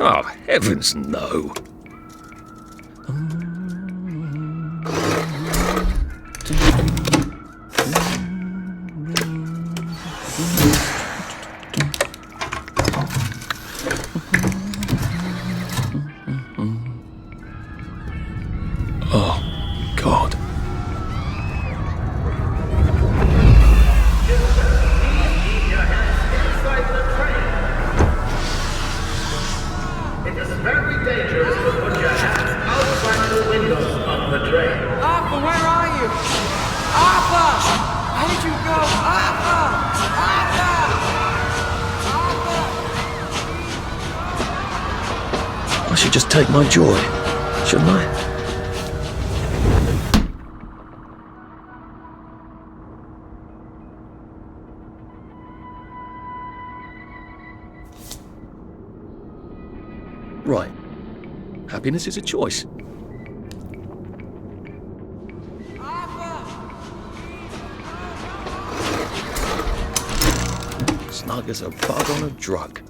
Oh, heavens no. Oh, God. It is very dangerous to put your hands outside the windows on the train. Arthur, where are you? Arthur! Where did you go? Arthur! Arthur! Arthur! I should just take my joy, shouldn't I? Right. Happiness is a choice. Snug as a bug on a drug.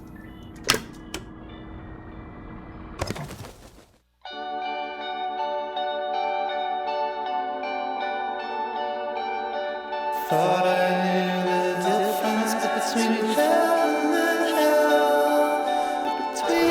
Thought I knew the difference between heaven and hell, between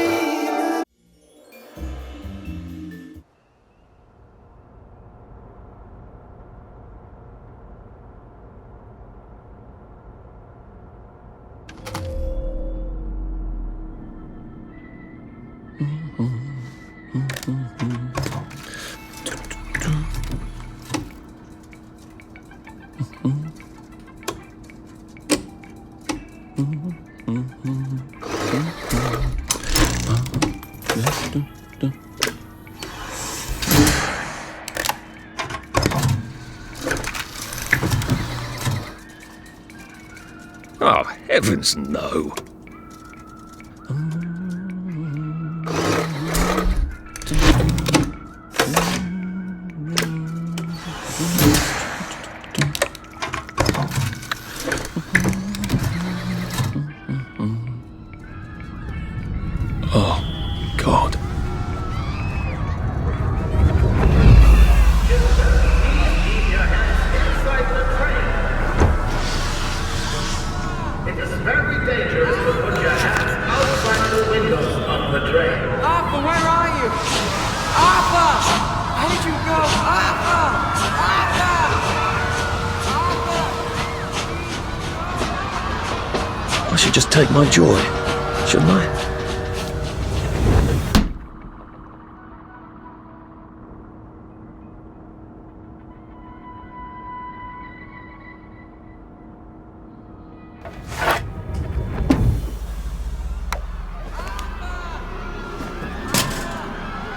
Oh, heavens no. Oh, God. Keep your hands inside the train. It is very dangerous to put your hands outside the windows on the train. Arthur, where are you? Arthur! Where did you go? Arthur! Arthur! Arthur! I should just take my joy, shouldn't I?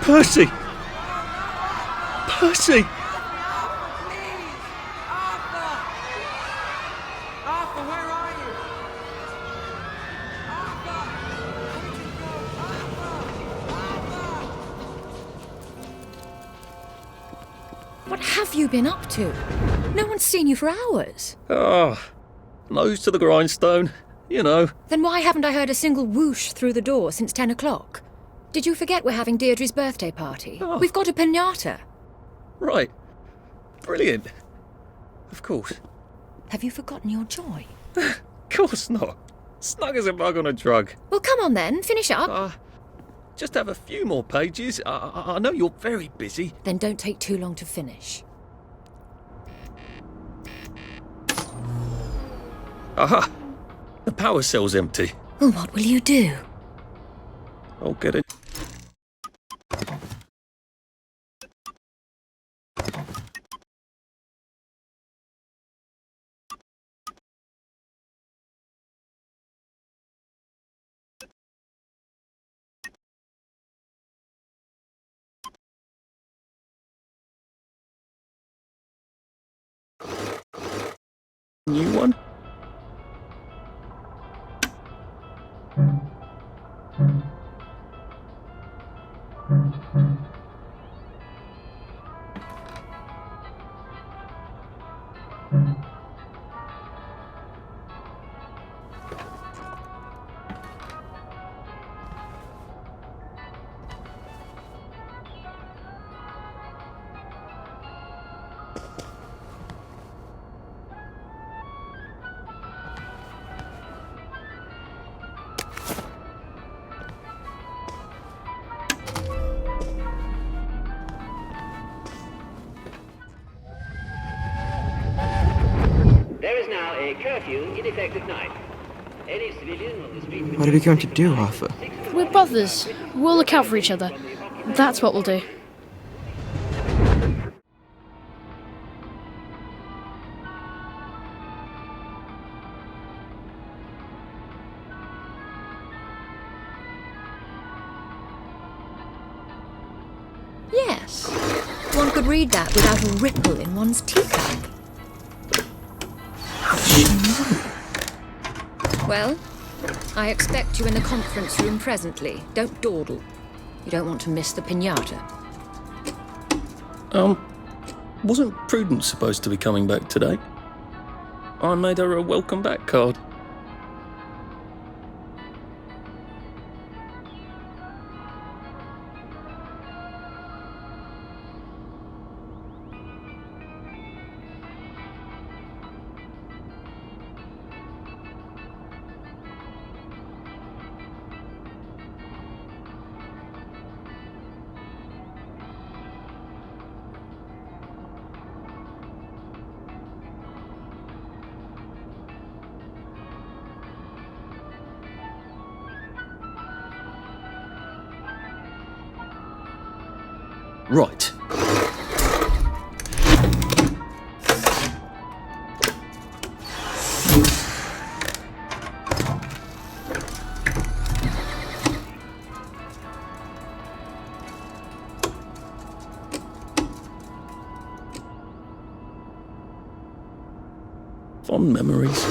Percy! Percy! Arthur! Arthur, where are you? Arthur! Where did you go? Arthur! What have you been up to? No one's seen you for hours. Ah, nose to the grindstone, you know. Then why haven't I heard a single whoosh through the door since 10 o'clock? Did you forget we're having Deirdre's birthday party? Oh. We've got a piñata. Right. Brilliant. Of course. Have you forgotten your joy? Of course not. Snug as a bug on a drug. Well, come on then, finish up. Just have a few more pages. I know you're very busy. Then don't take too long to finish. Aha! The power cell's empty. Well, what will you do? I'll get it. new one? There is now a curfew in effect at night. Any civilian on the street... What are we going to do, Arthur? We're brothers. We'll look out for each other. That's what we'll do. Yes. One could read that without a ripple in one's teacup. Well, I expect you in the conference room presently. Don't dawdle. You don't want to miss the piñata. Wasn't Prudence supposed to be coming back today? I made her a welcome back card. Right. Fond memories.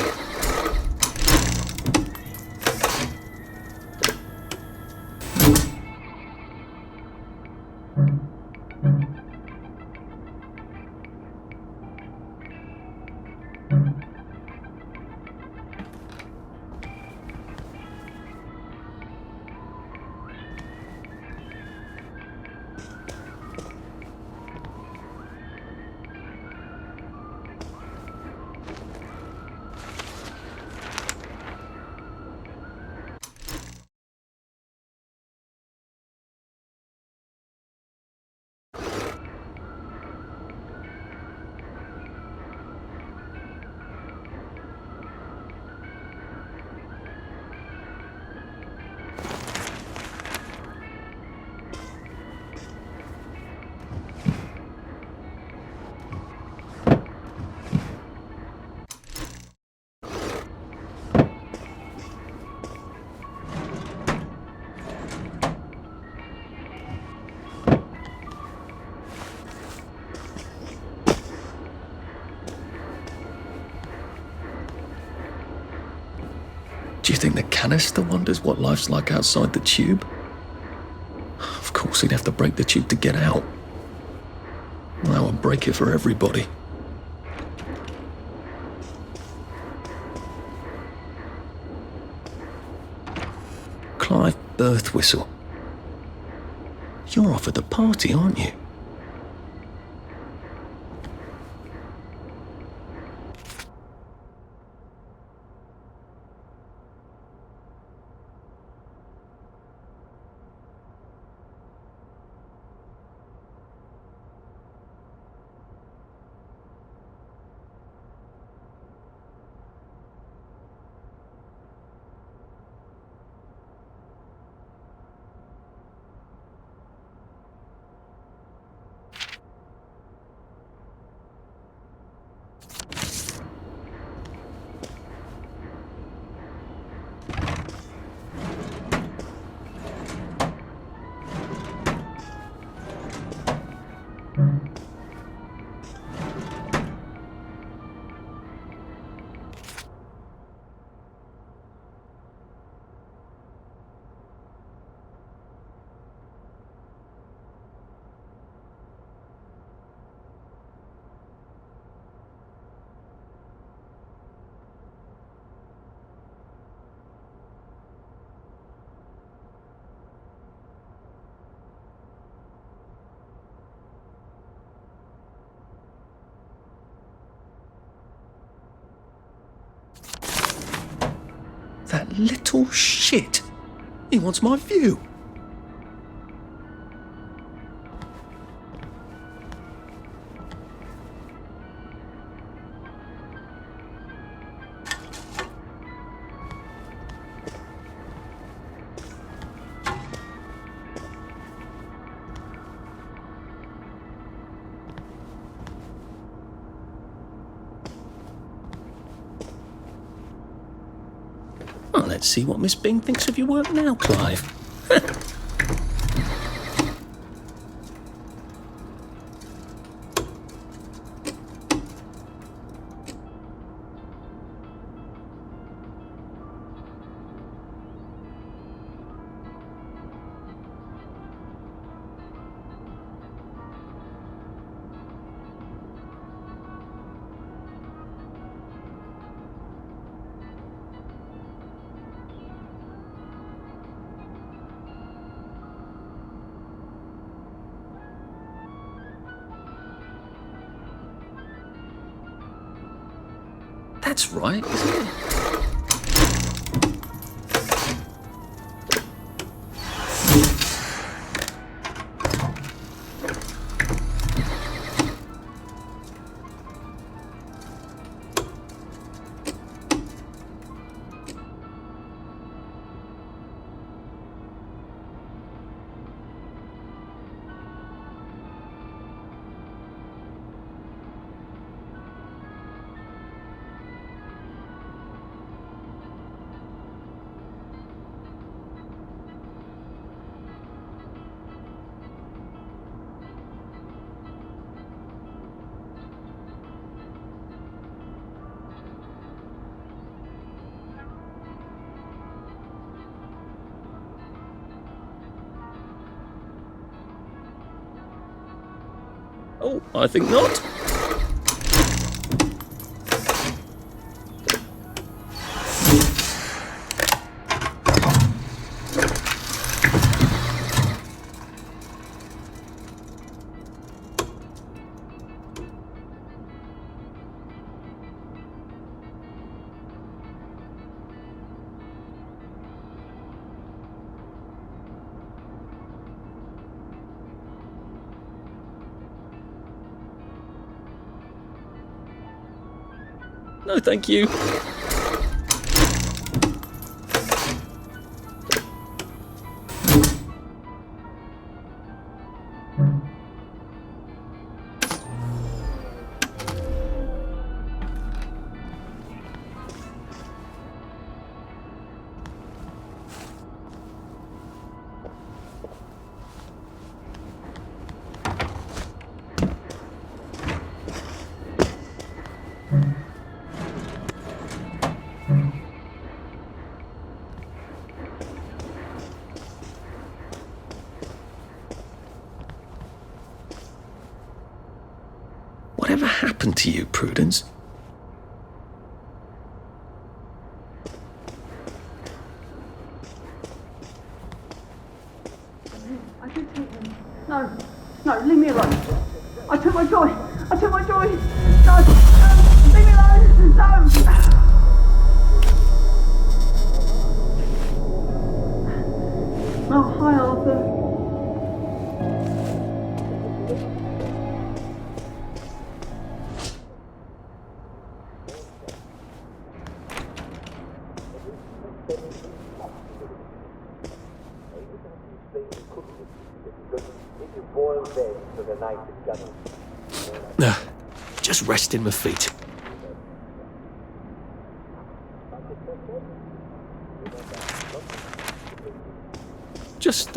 Do you think the canister wonders what life's like outside the tube? Of course, he'd have to break the tube to get out. Well, that would break it for everybody. Clive birth whistle. You're off at the party, aren't you? little shit. He wants my view. Well, let's see what Miss Bing thinks of your work now, Clive. That's right, isn't it? Oh, I think not. No, thank you. Whatever happened to you, Prudence? I did take them. No, no, leave me alone. I took my joy. I took my joy. No, leave me alone. No. Oh, hi, Arthur. Just resting my feet. Just,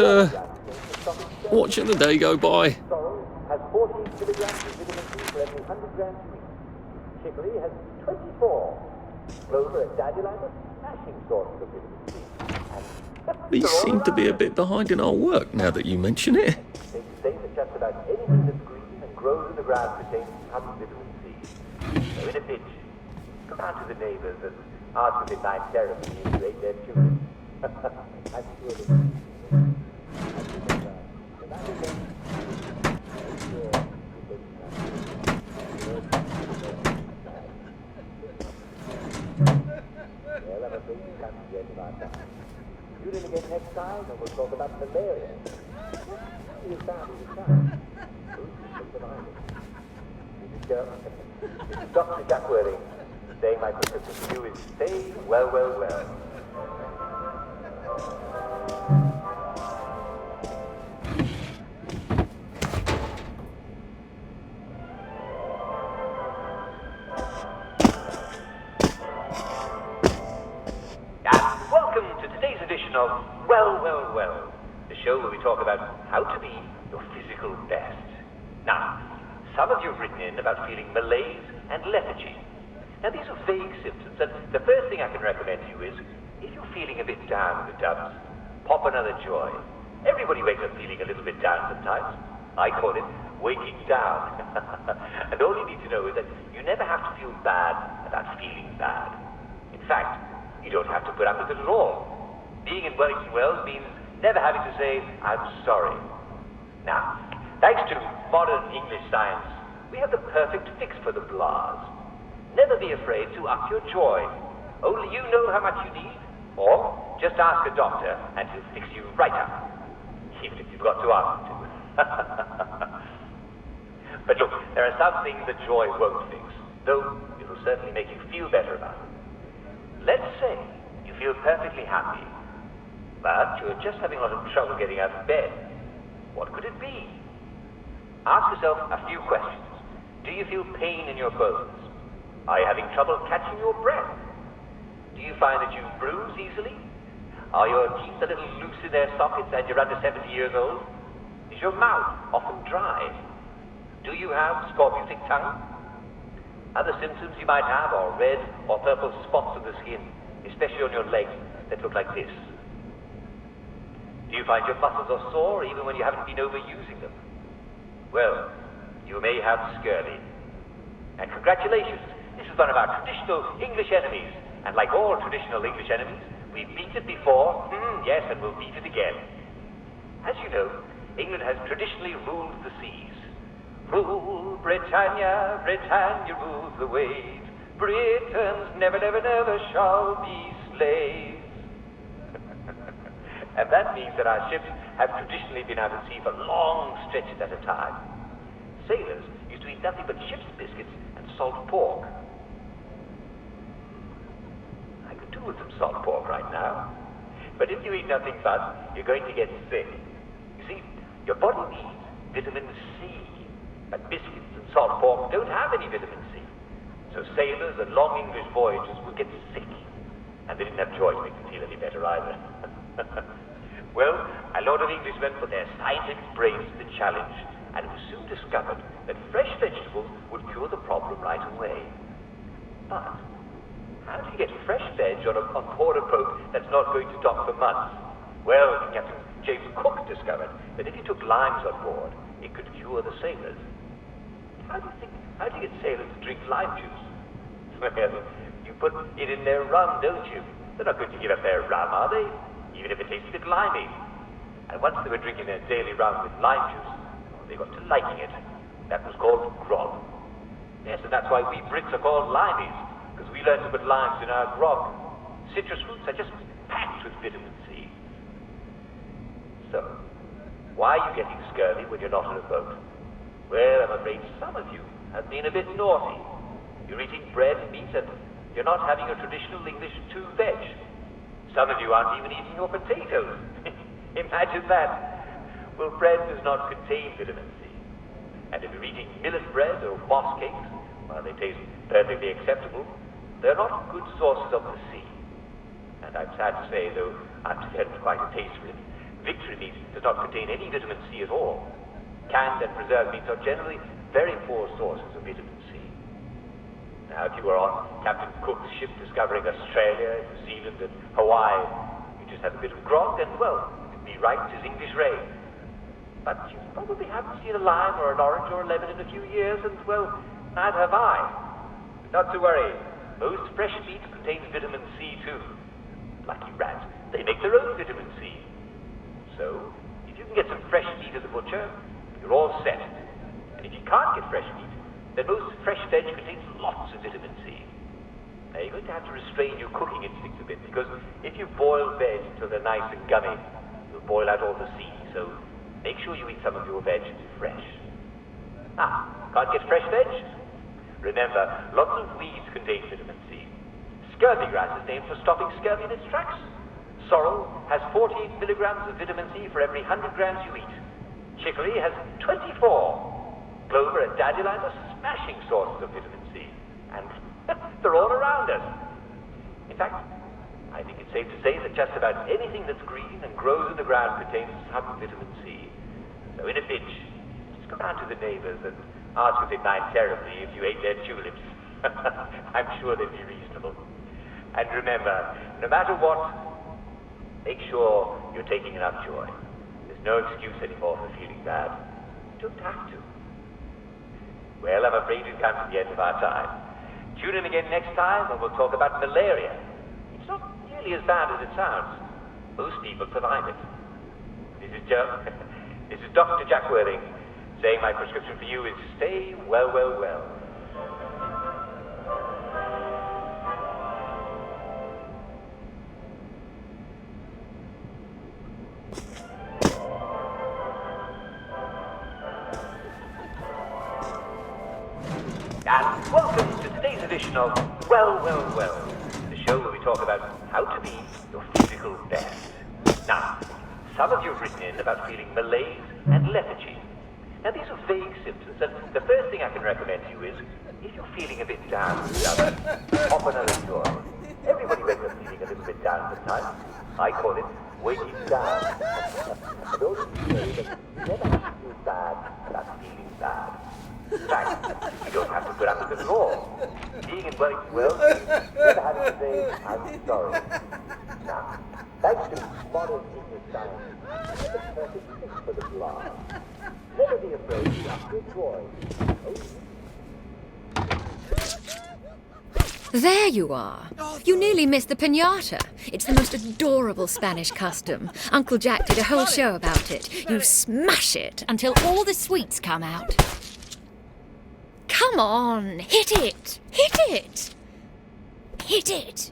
watching the day go by. Has 14 kilograms of vitamin C for every 100 grams of meat. Chicory has 24. Clover and dandelion are smashing sources of vitamin C. These seem to be a bit behind in our work now that you mention it. They say that just about anything that's green and grows in the ground contains some vitamin C. So in a pinch, come down to the neighbors and ask if they find therapy and rate their children. I'm sure they will. Well, I'm afraid come to the end of our time. Tune in again next time and we'll talk about malaria. You sound as a child. This is Dr. Duckworthing saying my prescription for you is stay well, well, well. And welcome to today's edition of Well, Well, Well, the show where we talk about how to be your physical best. Now, some of you have written in about feeling malaise and lethargy. Now, these are vague symptoms, and the first thing I can recommend to you is, if you're feeling a bit down in the dumps, pop another joy. Everybody wakes up feeling a little bit down sometimes. I call it waking down. And all you need to know is that you never have to feel bad about feeling bad. In fact, you don't have to put up with it at all. Being in Wellington Wells means never having to say, I'm sorry. Now, thanks to modern English science, we have the perfect fix for the blahs. Never be afraid to up your joy. Only you know how much you need, or just ask a doctor and he'll fix you right up. Even if you've got to ask him to. But look, there are some things that joy won't fix, though it'll certainly make you feel better about them. Let's say you feel perfectly happy, but you're just having a lot of trouble getting out of bed. What could it be? Ask yourself a few questions. Do you feel pain in your bones? Are you having trouble catching your breath? Do you find that you bruise easily? Are your teeth a little loose in their sockets and you're under 70 years old? Is your mouth often dry? Do you have scorbutic tongue? Other symptoms you might have are red or purple spots on the skin, especially on your legs that look like this. Do you find your muscles are sore even when you haven't been overusing them? Well, you may have scurvy. And congratulations, this is one of our traditional English enemies. And like all traditional English enemies, we've beat it before, yes, and we'll beat it again. As you know, England has traditionally ruled the seas. Rule, Britannia, Britannia rules the waves. Britons never, never, never shall be slaves. And that means that our ships have traditionally been out at sea for long stretches at a time. Sailors used to eat nothing but ship's biscuits and salt pork. I could do with some salt pork right now. But if you eat nothing but, you're going to get sick. You see, your body needs vitamin C. But biscuits and salt pork don't have any vitamin C. So sailors and long English voyagers would get sick. And they didn't have joy to make them feel any better either. Well, a lot of Englishmen put their scientific brains to the challenge, and it was soon discovered that fresh vegetables would cure the problem right away. But how do you get fresh veg on board a boat that's not going to dock for months? Well, Captain James Cook discovered that if you took limes on board, it could cure the sailors. How do you get sailors to drink lime juice? Well, you put it in their rum, don't you? They're not going to give up their rum, are they? Even if it tastes a bit limey. And once they were drinking their daily rum with lime juice, they got to liking it. That was called grog. Yes, and that's why we Brits are called limeys, because we learned to put limes in our grog. Citrus fruits are just packed with vitamin C. So, why are you getting scurvy when you're not on a boat? Well, I'm afraid some of you have been a bit naughty. You're eating bread and meat and you're not having your traditional English 2 veg. Some of you aren't even eating your potatoes. Imagine that. Well, bread does not contain vitamin C. And if you're eating millet bread or moss cakes, while they taste perfectly acceptable, they're not good sources of the C. And I'm sad to say, though I've developed quite a taste for it, victory meat does not contain any vitamin C at all. Canned and preserved meats are generally very poor sources of vitamin C. Now, if you were on Captain Cook's ship discovering Australia, New Zealand, and Hawaii, you just have a bit of grog, and, well, you'd be right as English rain. But you probably haven't seen a lime or an orange or a lemon in a few years, and, well, neither have I. Not to worry. Most fresh meat contains vitamin C, too. Lucky rats, they make their own vitamin C. So, if you can get some fresh meat at the butcher, you're all set. And if you can't get fresh meat, then most fresh veg contains lots of vitamin C. Now, you're going to have to restrain your cooking instincts a bit, because if you boil veg until they're nice and gummy, you'll boil out all the seeds, so make sure you eat some of your veg fresh. Can't get fresh veg? Remember, lots of weeds contain vitamin C. Scurvy grass is named for stopping scurvy in its tracks. Sorrel has 48 milligrams of vitamin C for every 100 grams you eat. Chicory has 24. Clover and dandelion are smashing sources of vitamin C. And they're all around us. In fact, I think it's safe to say that just about anything that's green and grows in the ground contains some vitamin C. So in a pinch, just go down to the neighbors and ask if they'd mind terribly if you ate their tulips. I'm sure they'd be reasonable. And remember, no matter what, make sure you're taking enough joy. There's no excuse anymore for feeling bad. You don't have to. Well, I'm afraid we've come to the end of our time. Tune in again next time when we'll talk about malaria. It's not nearly as bad as it sounds. Most people survive it. This is Dr. Jack Worthing, saying my prescription for you is stay well, well, well. And welcome to today's edition of Well, Well, Well, the show where we talk about how to be your physical best. Now, some of you have written in about feeling malaise and lethargy. Now, these are vague symptoms, and the first thing I can recommend to you is, if you're feeling a bit down, offer another joy. Everybody ends up feeling a little bit down sometimes. I call it waking down. For those of you who say that you never have to feel bad about feeling bad. In fact, you don't have to put up with it at all. Being in well, never having to say, I'm sorry. Now, thanks to modern English science, it's a perfect fix for the blood. Never be afraid to have good joy. There you are. You nearly missed the piñata. It's the most adorable Spanish custom. Uncle Jack did a whole show about it. You smash it until all the sweets come out. Come on, hit it! Hit it! Hit it!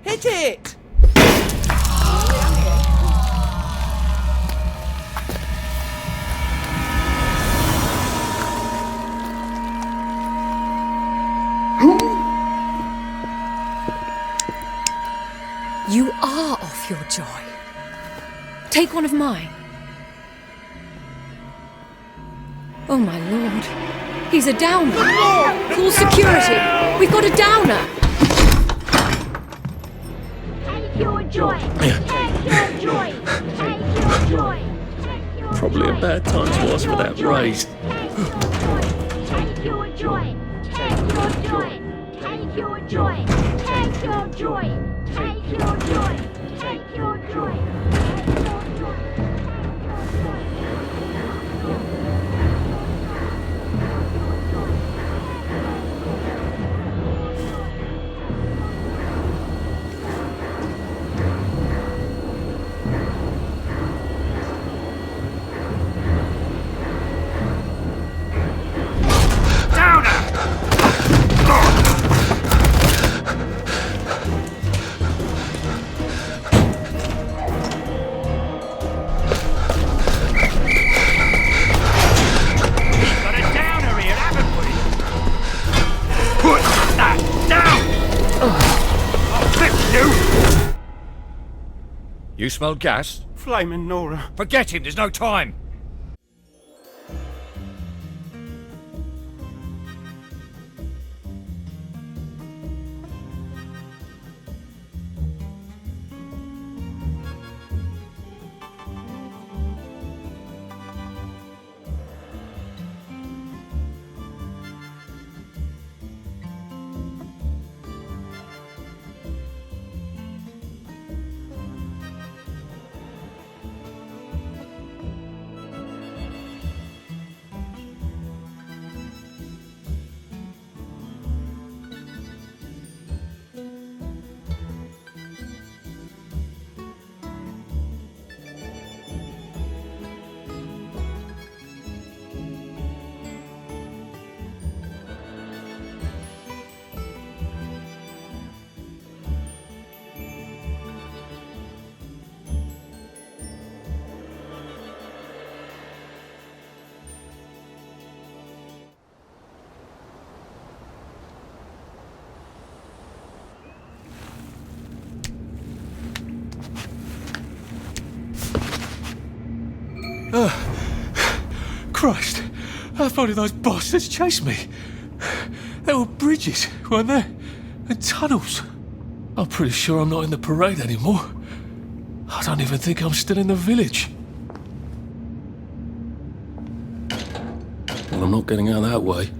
Hit it! You are off your joy. Take one of mine. Oh my lord. He's a downer. Call security. We've got a downer. Take your joy. Take your joy. Take your joy. Probably a bad time to ask for that raise. Take your joy. Take your joy. Take your joy. Take your joy. Take your joy. Take your joy. You smell gas? Flaming Nora. Forget him, there's no time. Christ! How far did those bastards chase me? There were bridges, weren't there? And tunnels. I'm pretty sure I'm not in the parade anymore. I don't even think I'm still in the village. Well, I'm not getting out that way.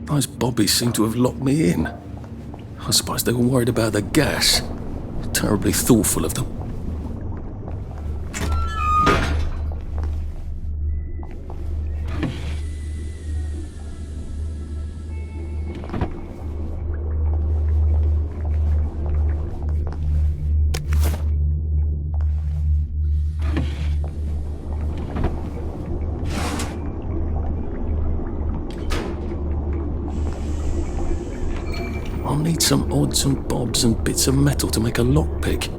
Those bobbies seem to have locked me in. I suppose they were worried about the gas. Terribly thoughtful of them. I'll need some odds and bobs and bits of metal to make a lockpick.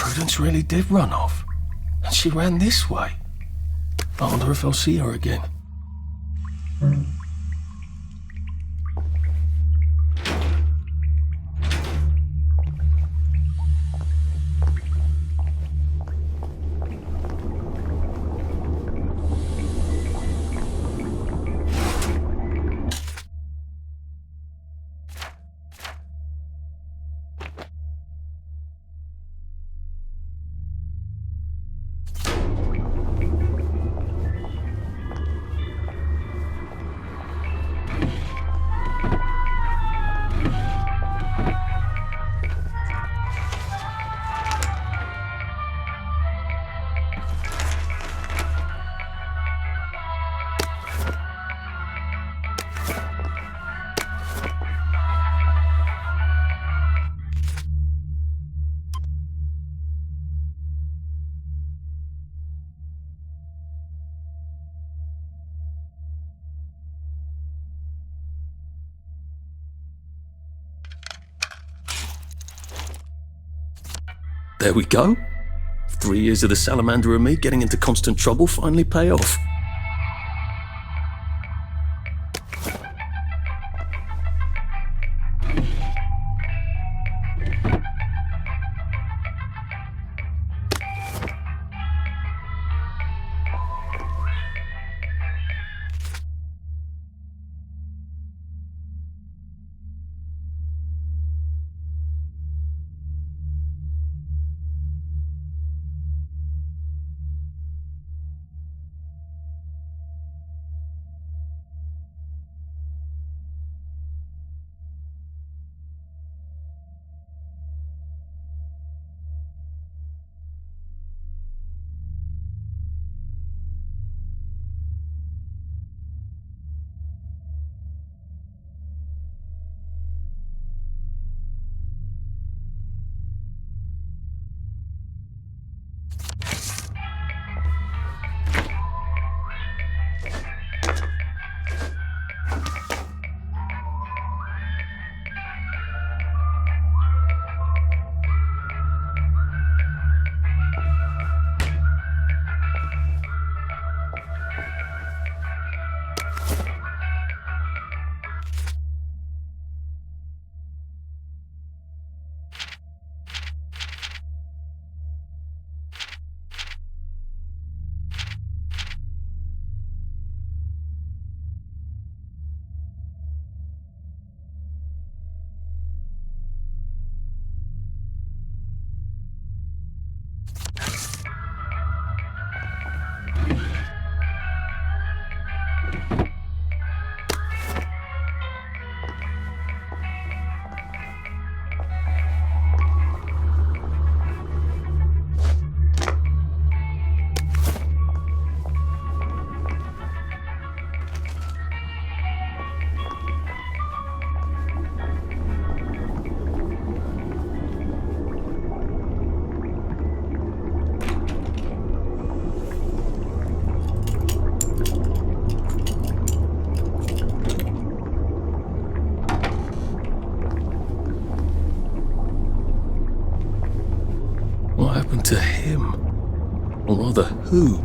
Prudence really did run off. And she ran this way. I wonder if I'll see her again. There we go. 3 years of the salamander and me getting into constant trouble finally pay off. What happened to him? Or rather, who?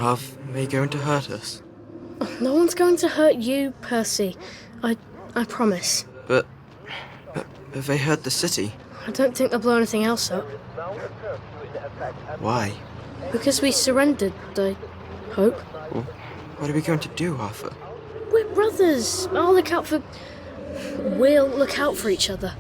Are they going to hurt us? No one's going to hurt you, Percy. I promise. But they hurt the city. I don't think they'll blow anything else up. Why? Because we surrendered, I hope. Well, what are we going to do, Arthur? We're brothers. We'll look out for each other.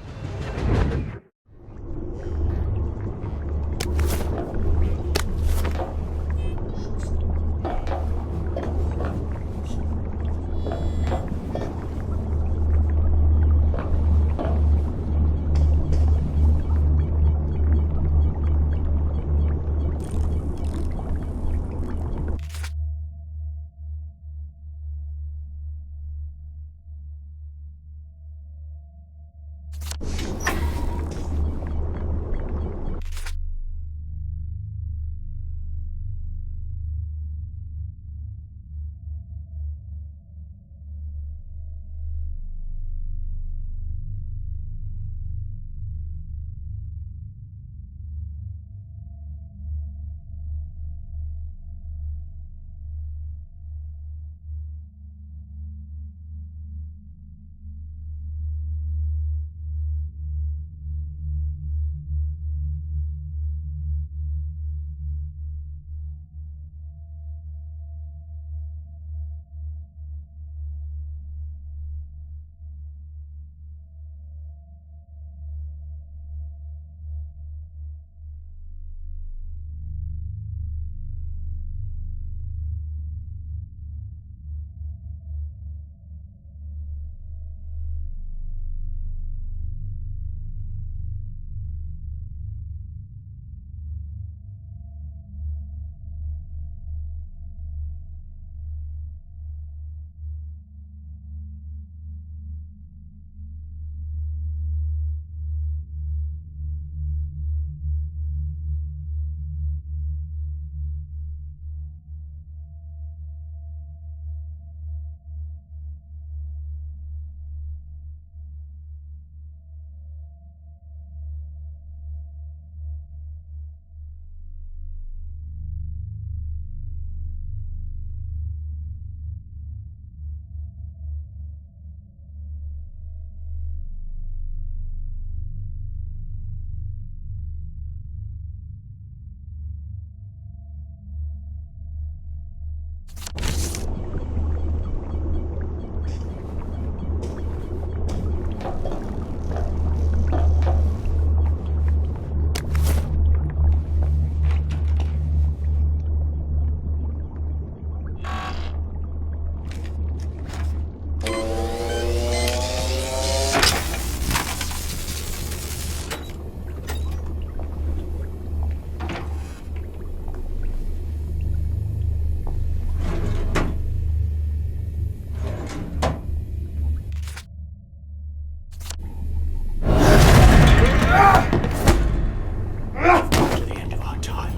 To the end of our time.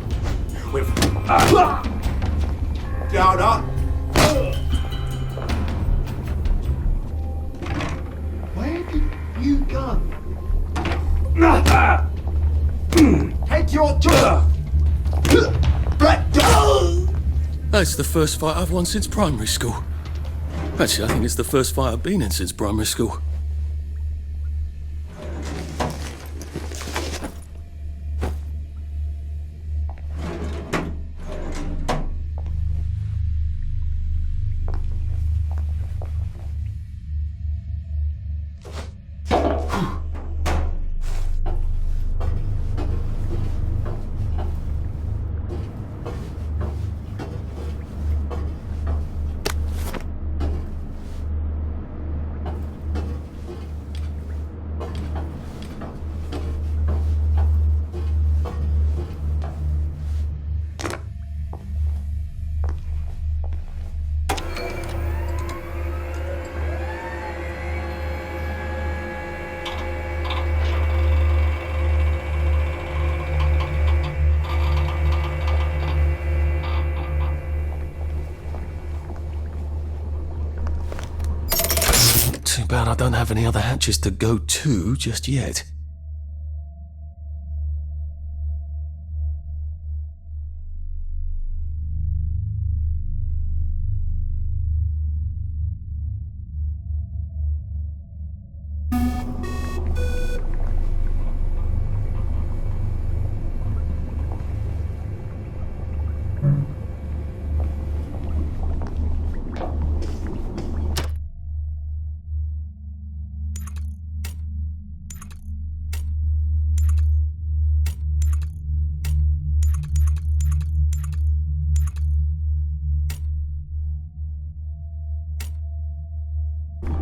We've... Down up. Where did you go? Take your choice! That's the first fight I've won since primary school. Actually, I think it's the first fight I've been in since primary school. Too bad I don't have any other hatches to go to just yet.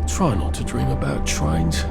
Try not to dream about trains.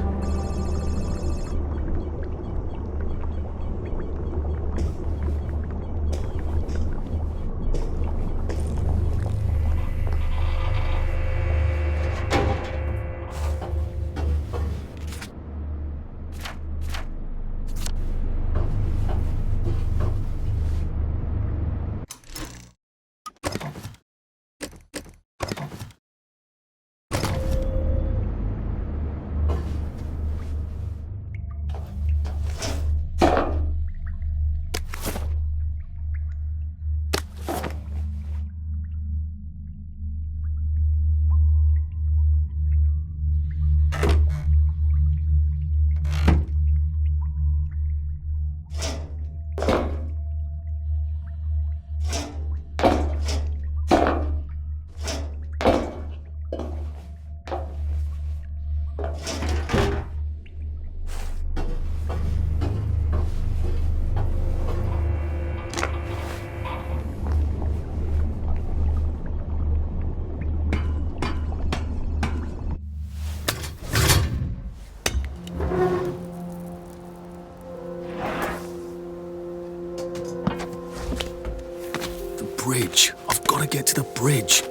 Bridge. I've got to get to the bridge.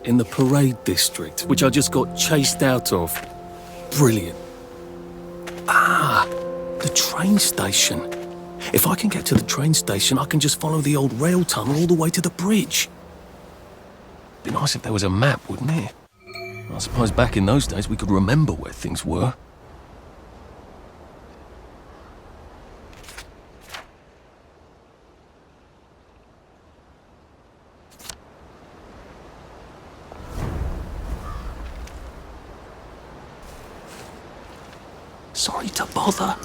In the parade district, which I just got chased out of. Brilliant. Ah, the train station. If I can get to the train station, I can just follow the old rail tunnel all the way to the bridge. Be nice if there was a map, wouldn't it? I suppose back in those days we could remember where things were. Sorry to bother.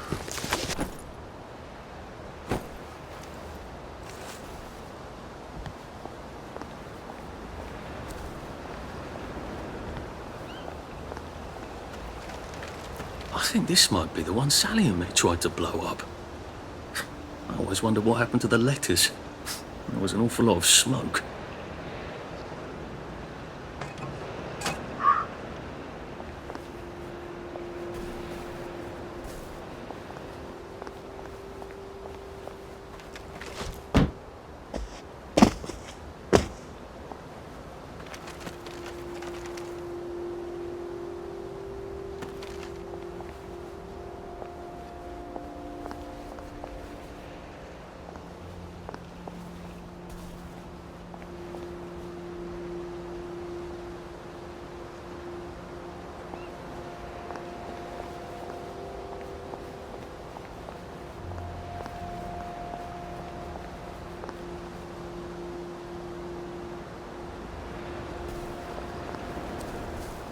I think this might be the one Sally and me tried to blow up. I always wondered what happened to the letters. There was an awful lot of smoke.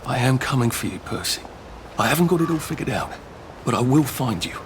I am coming for you, Percy. I haven't got it all figured out, but I will find you.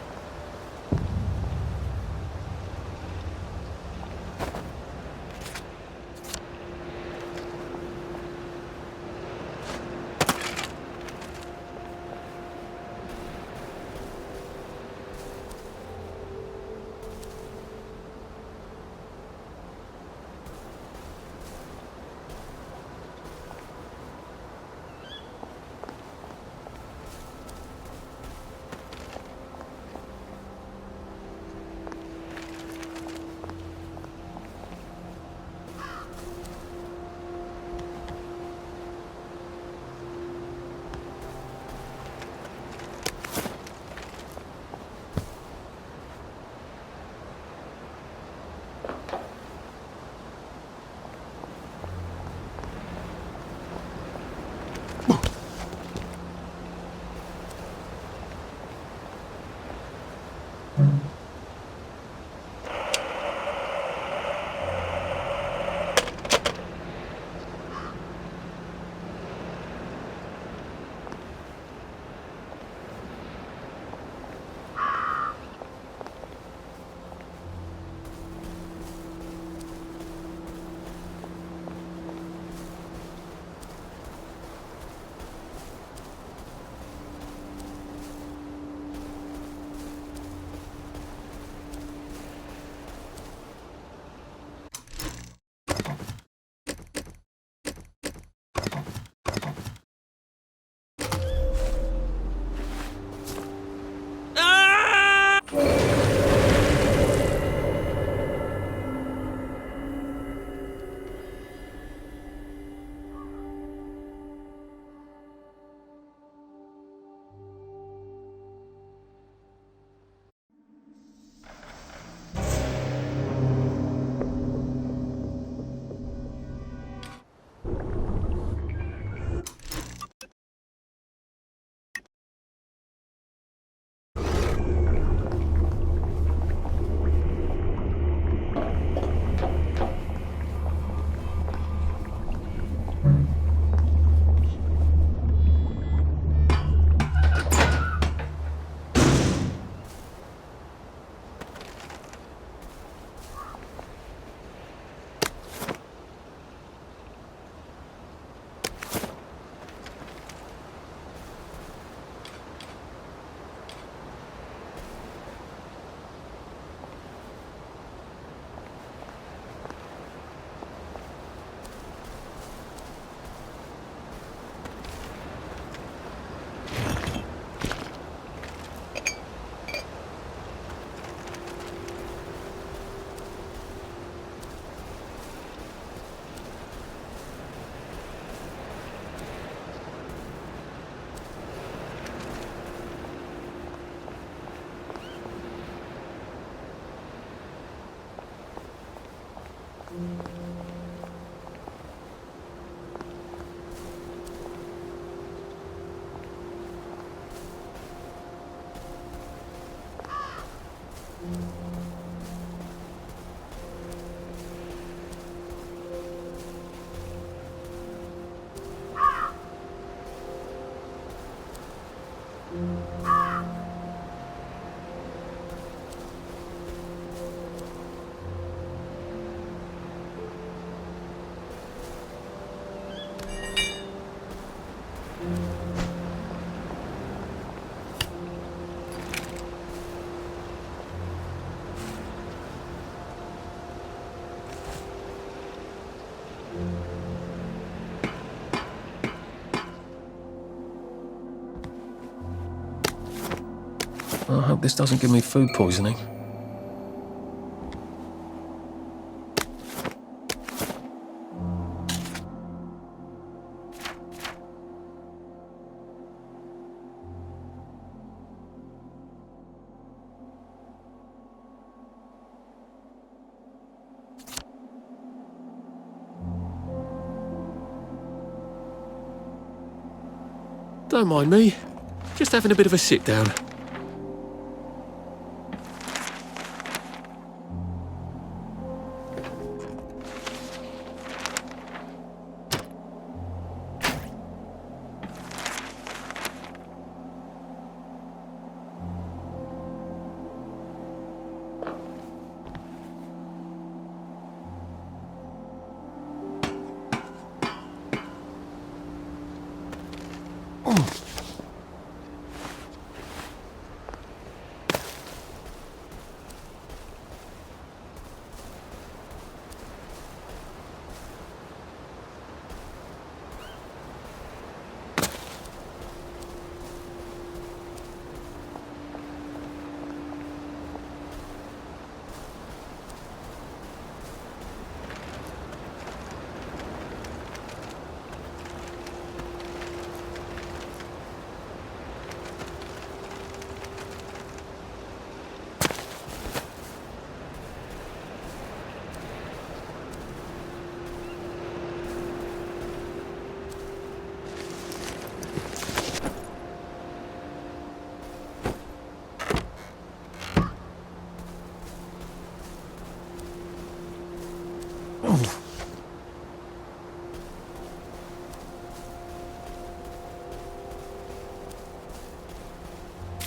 I hope this doesn't give me food poisoning. Don't mind me. Just having a bit of a sit down.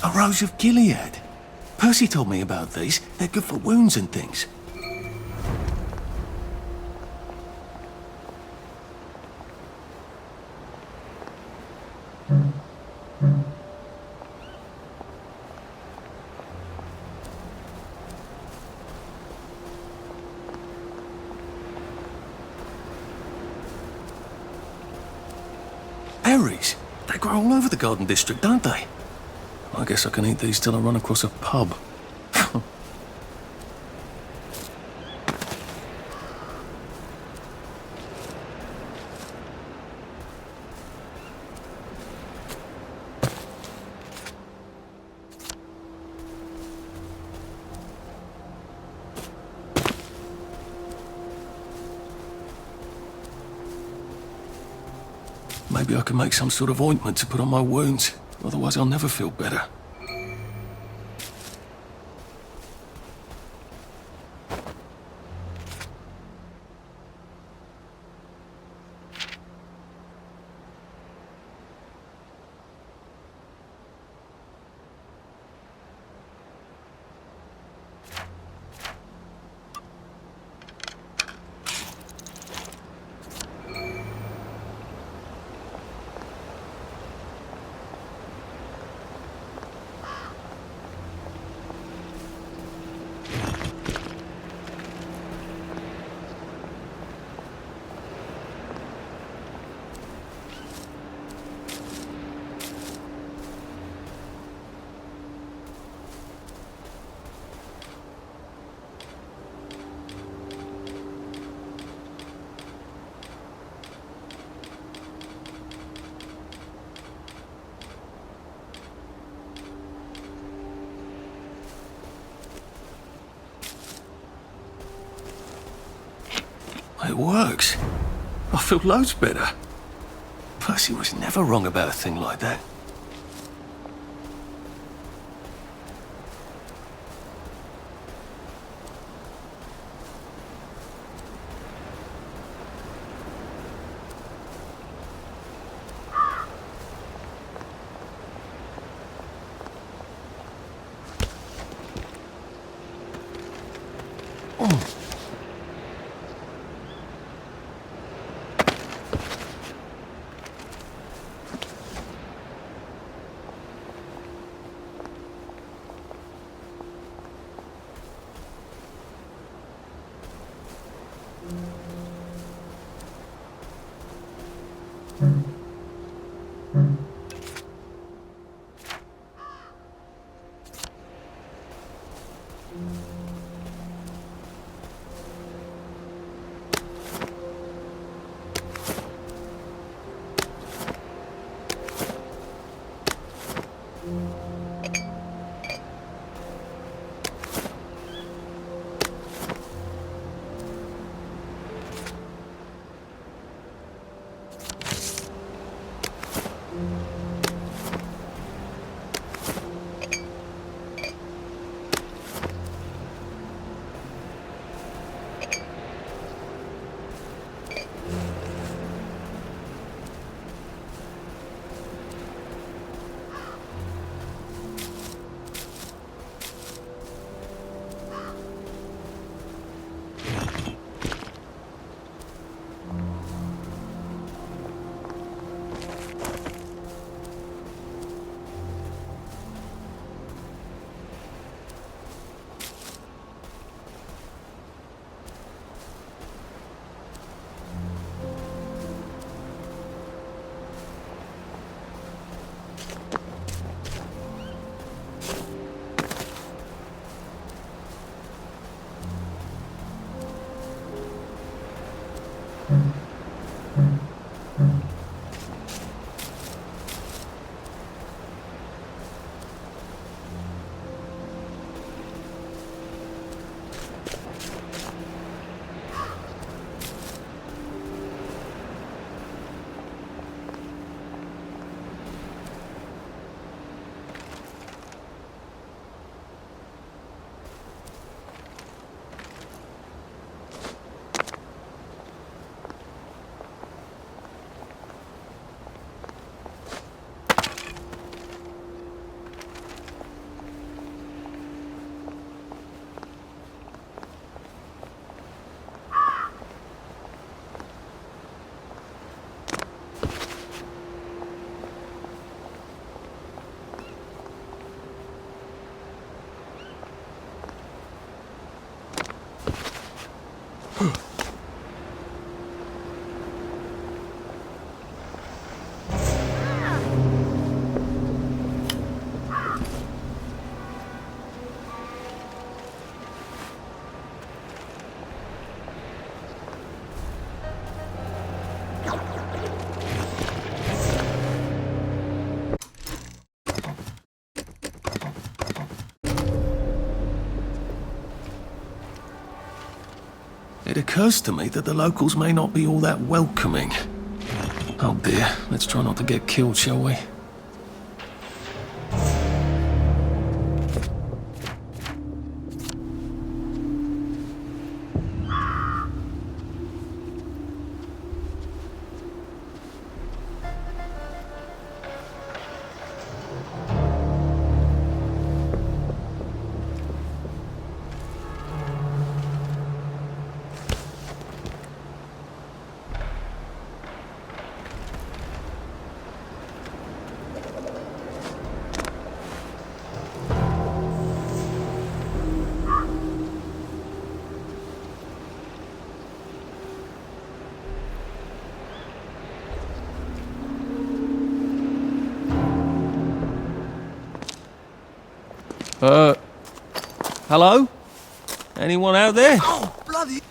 A Rose of Gilead. Percy told me about these. They're good for wounds and things. Berries. They grow all over the Garden District, don't they? I guess I can eat these till I run across a pub. Maybe I can make some sort of ointment to put on my wounds. Otherwise I'll never feel better. It works. I feel loads better. Percy was never wrong about a thing like that. It occurs to me that the locals may not be all that welcoming. Oh dear, let's try not to get killed, shall we? Hello? Anyone out there? Oh, bloody...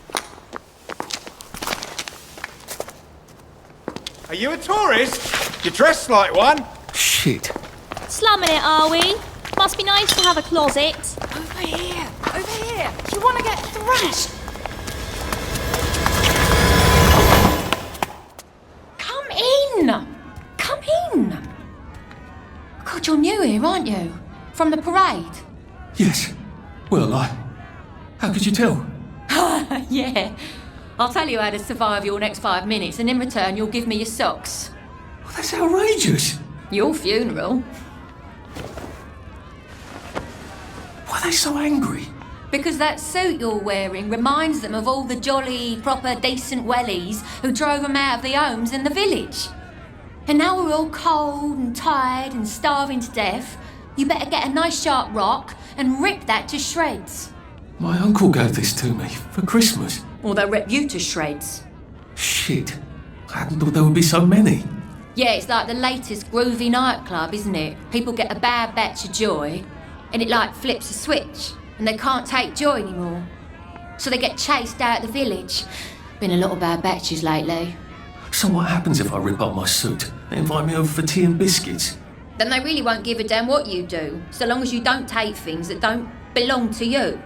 Are you a tourist? You're dressed like one. Shit. Slumming it, are we? Must be nice to have a closet. Over here! Over here! Do you want to get thrashed? Come in! Come in! God, you're new here, aren't you? From the parade? Yes. Well, how could you tell? Yeah. I'll tell you how to survive your next 5 minutes, and in return you'll give me your socks. Well, that's outrageous. Your funeral. Why are they so angry? Because that suit you're wearing reminds them of all the jolly, proper, decent wellies who drove them out of their homes in the village. And now we're all cold and tired and starving to death. You better get a nice sharp rock and rip that to shreds. My uncle gave this to me for Christmas. Or they'll rip you to shreds. Shit. I hadn't thought there would be so many. Yeah, it's like the latest groovy nightclub, isn't it? People get a bad batch of joy, and it like flips a switch, and they can't take joy anymore. So they get chased out of the village. Been a lot of bad batches lately. So what happens if I rip up my suit? They invite me over for tea and biscuits. Then they really won't give a damn what you do, so long as you don't take things that don't belong to you.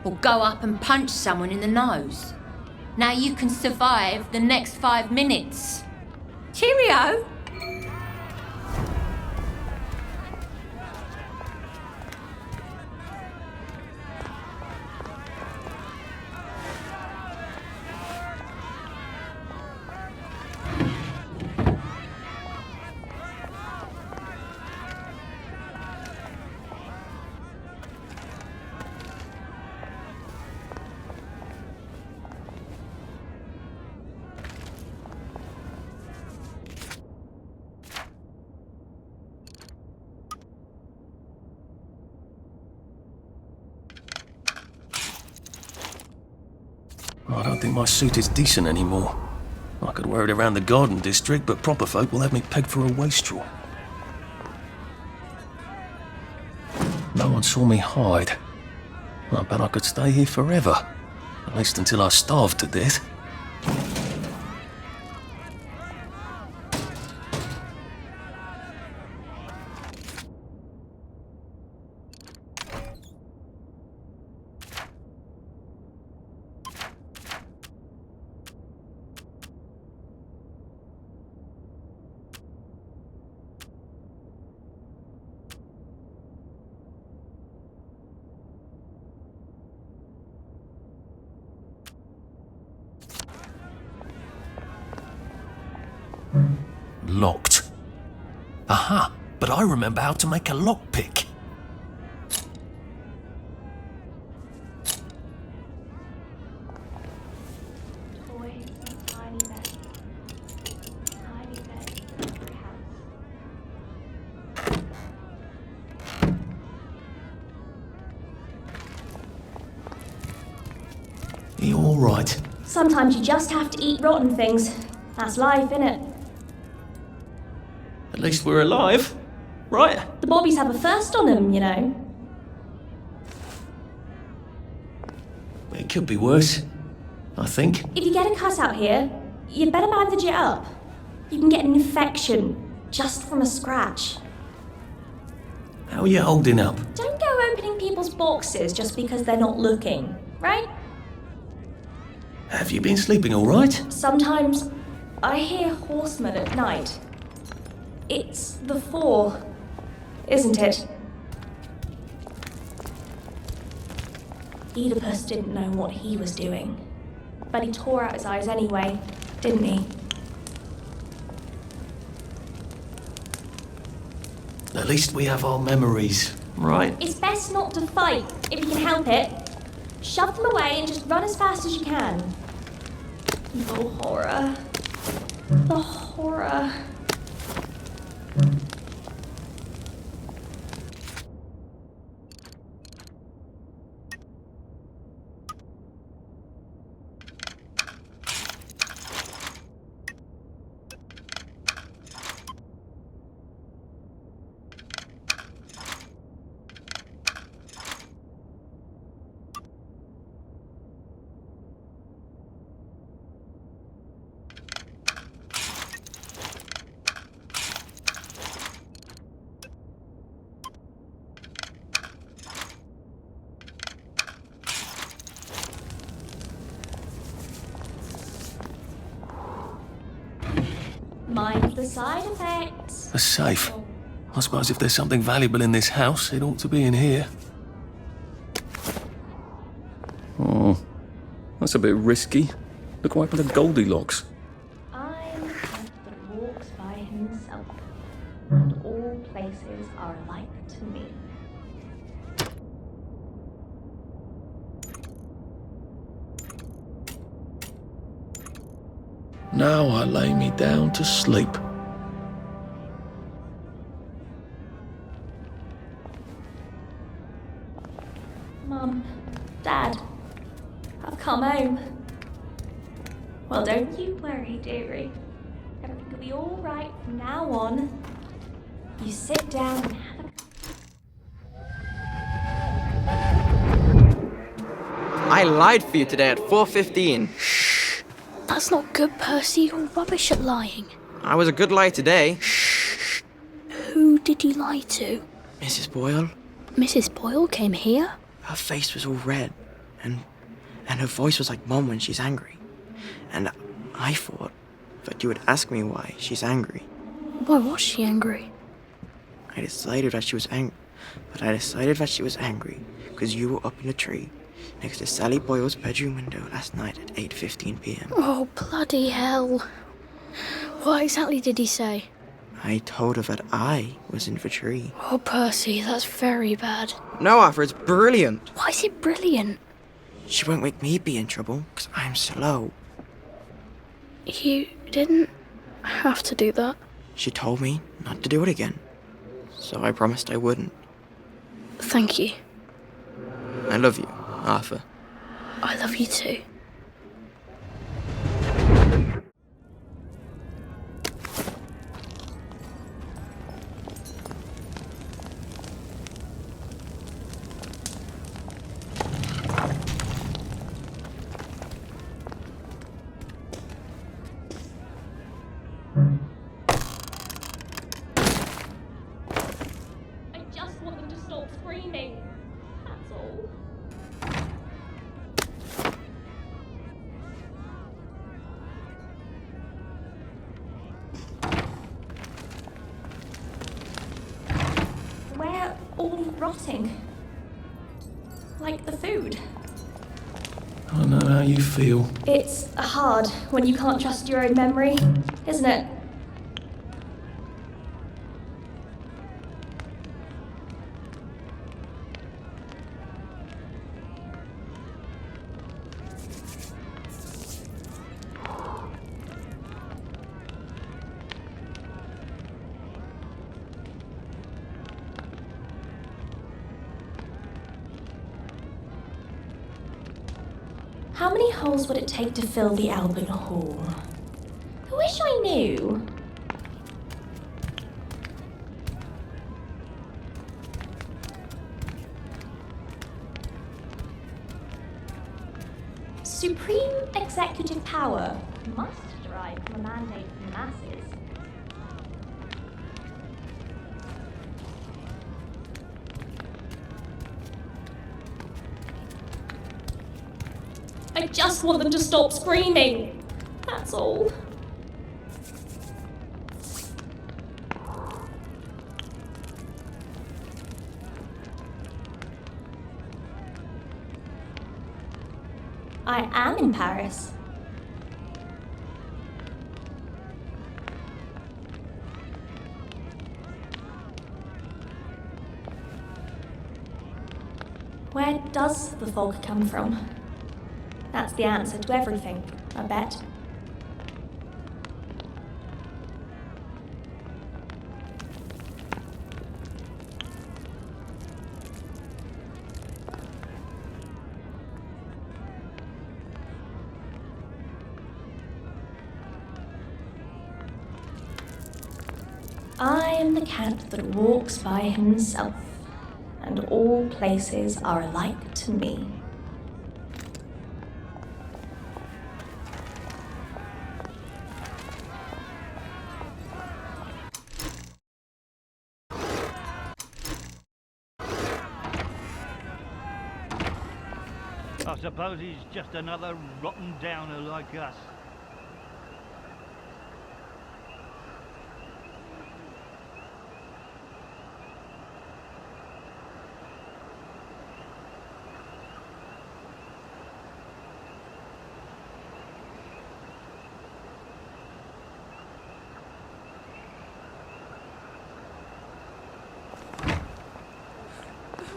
Or go up and punch someone in the nose. Now you can survive the next 5 minutes. Cheerio! think my suit is decent anymore. I could wear it around the garden district, but proper folk will have me pegged for a wastrel. No one saw me hide. I bet I could stay here forever. At least until I starved to death. Locked. Aha! But I remember how to make a lockpick. Toys and tiny beds. Tiny beds in every house. Are you alright? Sometimes you just have to eat rotten things. That's life, innit? At least we're alive, right? The Bobbies have a first on them, you know. It could be worse, I think. If you get a cut out here, you better bandage it up. You can get an infection just from a scratch. How are you holding up? Don't go opening people's boxes just because they're not looking, right? Have you been sleeping all right? Sometimes I hear horsemen at night. It's the Four, isn't it? Oedipus didn't know what he was doing, but he tore out his eyes anyway, didn't he? At least we have our memories, right? It's best not to fight, if you can help it. Shove them away and just run as fast as you can. The horror. The horror. Mind the side effects. A safe. I suppose if there's something valuable in this house, it ought to be in here. Oh, that's a bit risky. Look what happened to Goldilocks. I'm a cat that walks by himself, and all places are alike to me. Now I lay me down to sleep. Mum, Dad, I've come home. Well, don't you worry, dearie. Everything will be all right from now on. You sit down and have a... I lied for you today at 4:15. That's not good, Percy. You're rubbish at lying. I was a good liar today. Who did you lie to? Mrs. Boyle, Mrs. Boyle came here? her face was all red, and her voice was like Mum when she's angry. And I thought that you would ask me why she's angry. Why was she angry? I decided that she was angry because you were up in the tree next to Sally Boyle's bedroom window last night at 8:15 p.m. Oh, bloody hell. What exactly did he say? I told her that I was in the tree. Oh, Percy, that's very bad. No, Arthur, it's brilliant. Why is it brilliant? She won't make me be in trouble because I'm slow. You didn't have to do that. She told me not to do it again, so I promised I wouldn't. Thank you. I love you, Arthur. I love you too. I just want them to stop screaming. That's all. We're all rotting. Like the food. I know how you feel. It's hard when you can't trust your own memory, isn't it? How many holes would it take to fill the Albin Hall? I wish I knew. Supreme executive power must derive from a mandate from the masses. I just want them to stop screaming. That's all. I am in Paris. Where does the fog come from? That's the answer to everything, I bet. I am the cat that walks by himself, and all places are alike to me. I suppose he's just another rotten downer like us.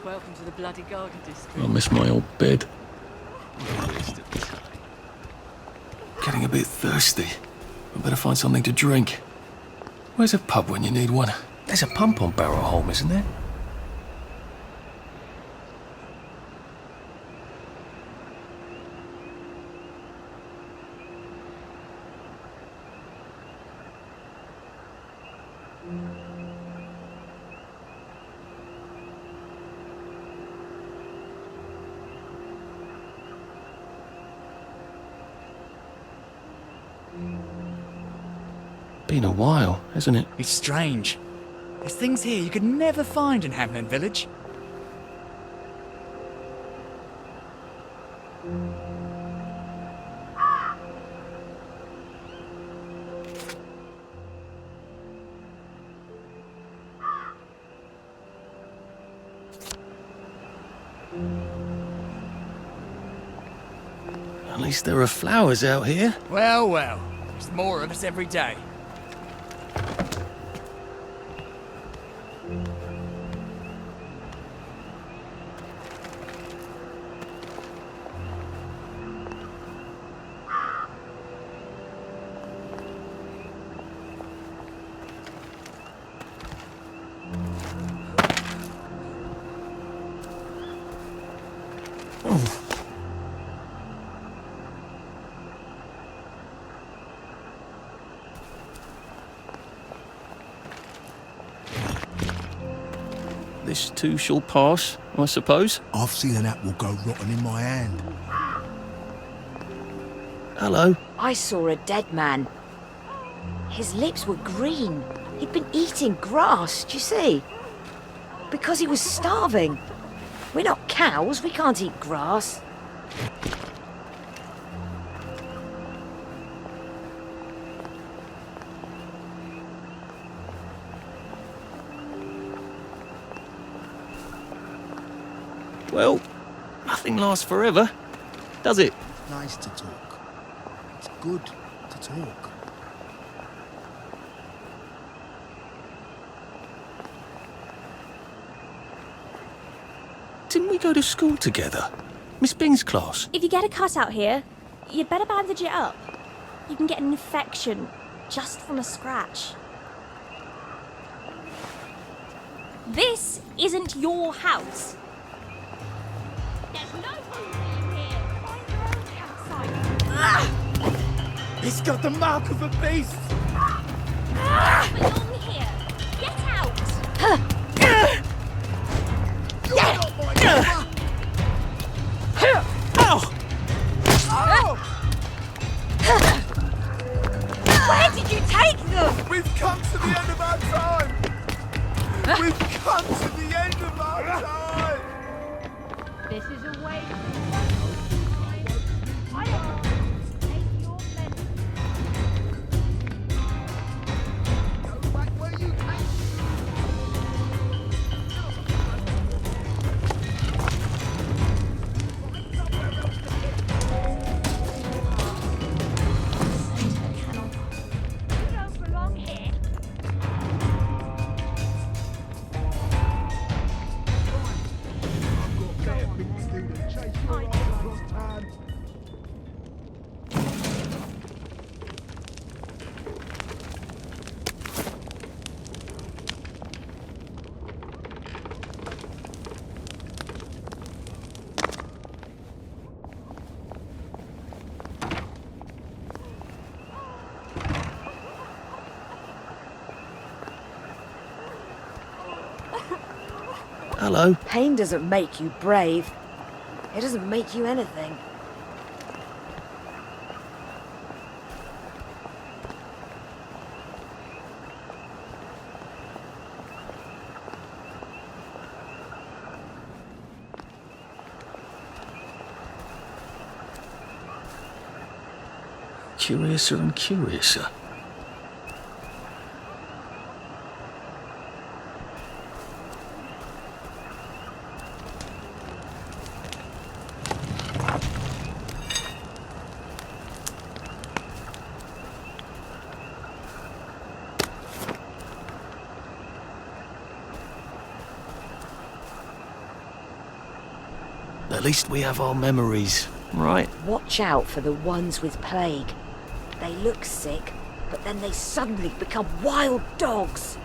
Welcome to the bloody garden district. I miss my old bed. Getting a bit thirsty. I better find something to drink. Where's a pub when you need one? There's a pump on Barrow Holm, isn't there? Been a while, hasn't it? It's strange. There's things here you could never find in Hamlin Village. At least there are flowers out here. Well, well. There's more of us every day. This too shall pass, I suppose. I've seen an apple go rotten in my hand. Hello. I saw a dead man. His lips were green. He'd been eating grass, do you see? Because he was starving. We're not cows, we can't eat grass. Well, nothing lasts forever, does it? Nice to talk. It's good to talk. Didn't we go to school together? Miss Bing's class. If you get a cut out here, you'd better bandage it up. You can get an infection just from a scratch. This isn't your house. There's no room for you here. Find your own campsite. It's got the mark of a beast! You belong here. Get out. Where did you take them? We've come to the end of our time! We've come to the end of our time! This is a waste of time. I don't take your medicine. Go back where you came You don't belong here. Hello. Pain doesn't make you brave. It doesn't make you anything. Curiouser and curiouser. At least we have our memories, right? Watch out for the ones with plague. They look sick, but then they suddenly become wild dogs.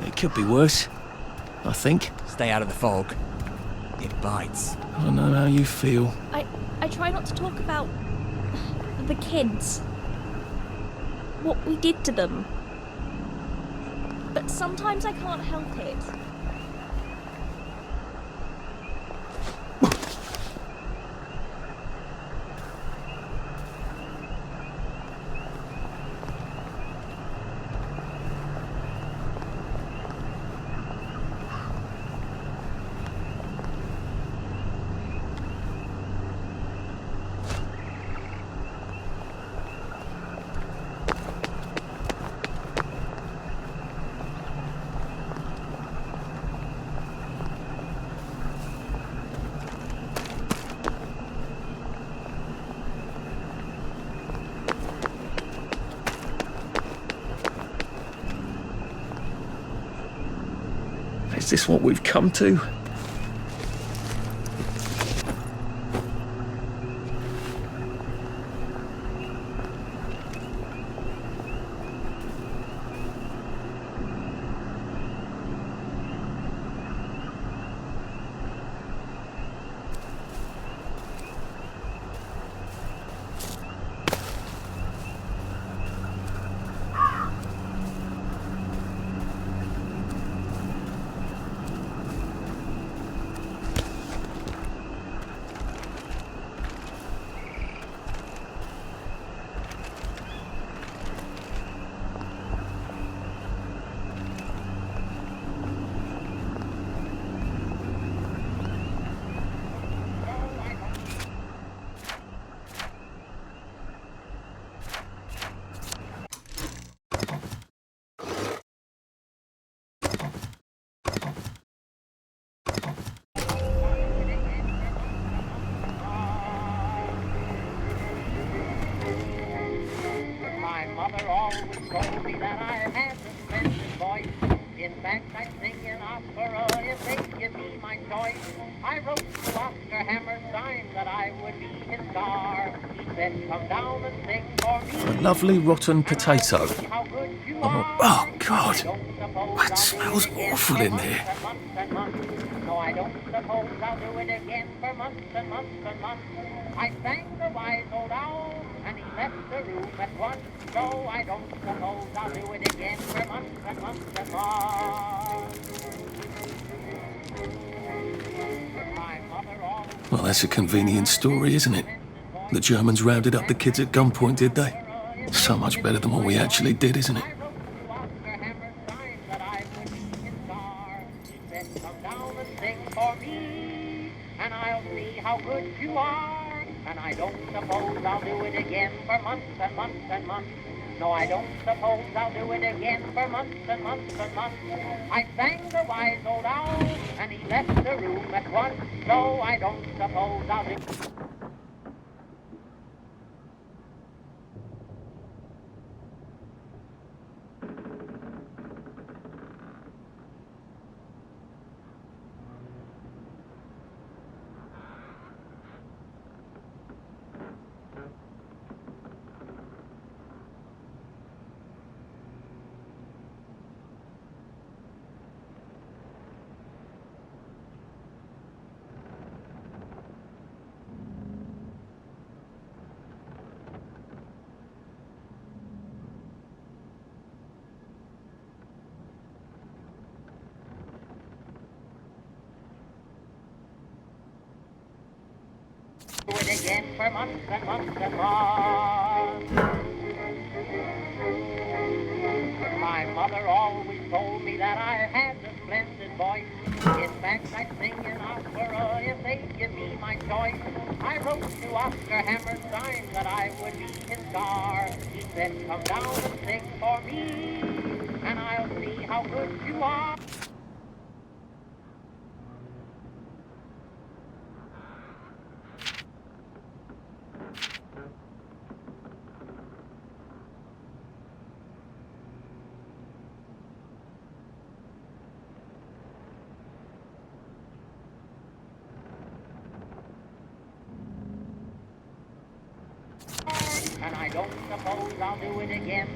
It could be worse, I think. Stay out of the fog. It bites. I don't know how you feel. I try not to talk about the kids. What we did to them. But sometimes I can't help it. Is this what we've come to? My mother always told me that I had a splendid voice. In fact, I'd sing in opera if they give me my choice. I wrote to Oscar Hammerstein that I would be his star. He said, come down and sing for me. A lovely rotten potato. How good you Oh, are. oh God. I don't suppose That I'll smells do it again awful for in months there. and months and months. No, I don't suppose I'll do it again for months and months and months. I sang the wise old owl, and he left the room at once. So I don't suppose I'll do it again for months and months and months. My mother always Well, that's a convenient story, isn't it? The Germans rounded up the kids at gunpoint, did they? So much better than what we actually did, isn't it? come down and sing for me, and I'll see how good you are. And I don't suppose I'll do it again for months and months and months. No, I don't suppose I'll do it again for months and months and months. I sang the wise old owl, and he left the room at once. So I don't suppose I'll do it. Do it again for months and months and months. My mother always told me that I had a splendid voice. In fact, I'd sing in opera if they'd give me my choice. I wrote to Oscar Hammerstein that I would be his star. He said, come down and sing for me, and I'll see how good you are. And I don't suppose I'll do it again.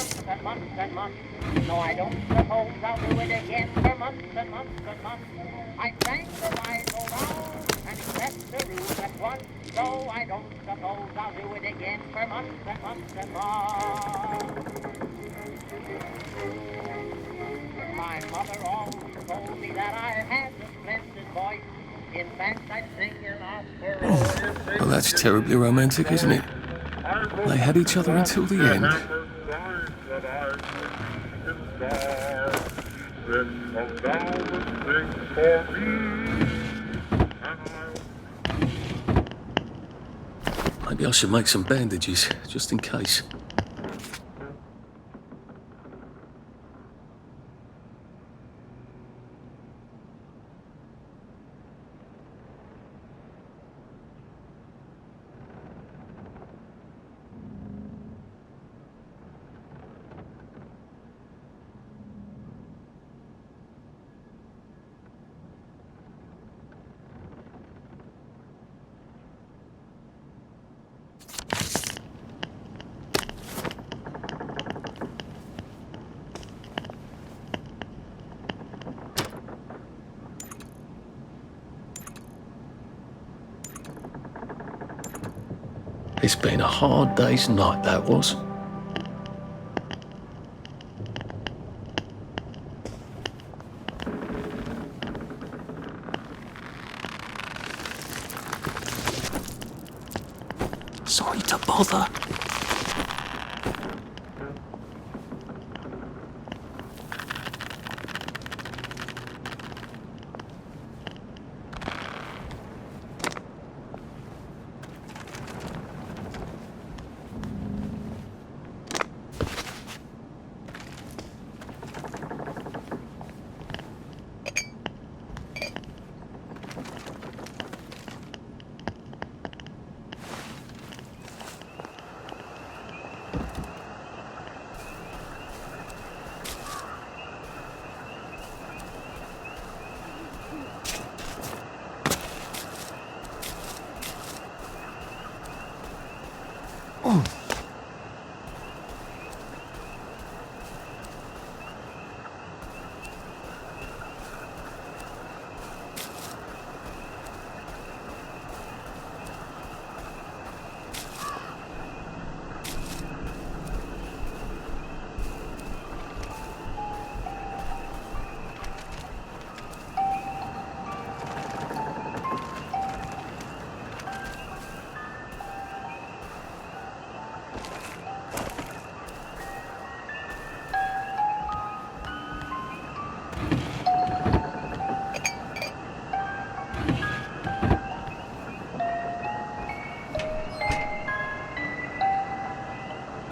months and months and months. No, I don't suppose I'll do it again for months and months and months. I sang the rifle down and he left the room at once. So I don't suppose I'll do it again for months and months and months. My mother always told me that I had a splendid voice. In fact, I'd sing an opera. Well, that's terribly romantic, isn't it? They had each other until the end. Maybe I should make some bandages, just in case. It's been a hard day's night, that was. Sorry to bother.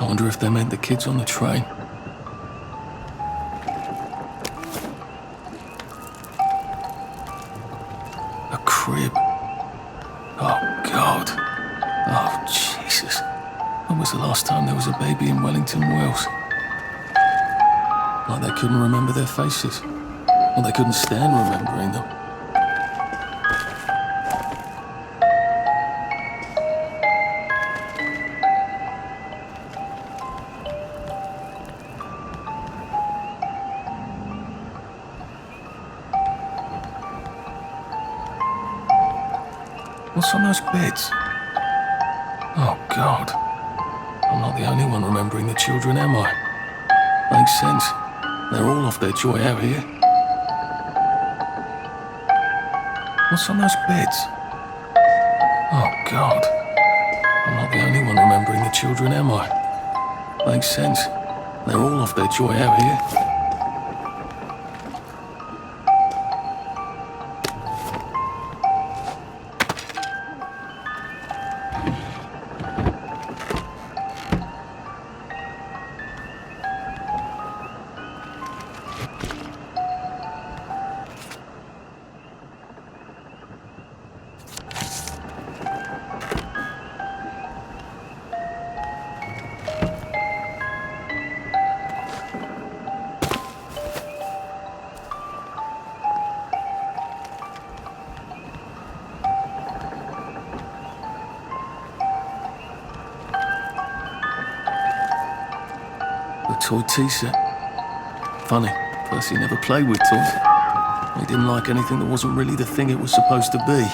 I wonder if they meant the kids on the train. A crib. Oh, God. Oh, Jesus. When was the last time there was a baby in Wellington, Wales? Like they couldn't remember their faces. Or they couldn't stand remembering them. What's on those beds? Oh, God. I'm not the only one remembering the children, am I? Makes sense. They're all off their joy out here. What's on those beds? Oh, God. I'm not the only one remembering the children, am I? Makes sense. They're all off their joy out here. The toy tea set. Funny, Percy never played with toys. He didn't like anything that wasn't really the thing it was supposed to be.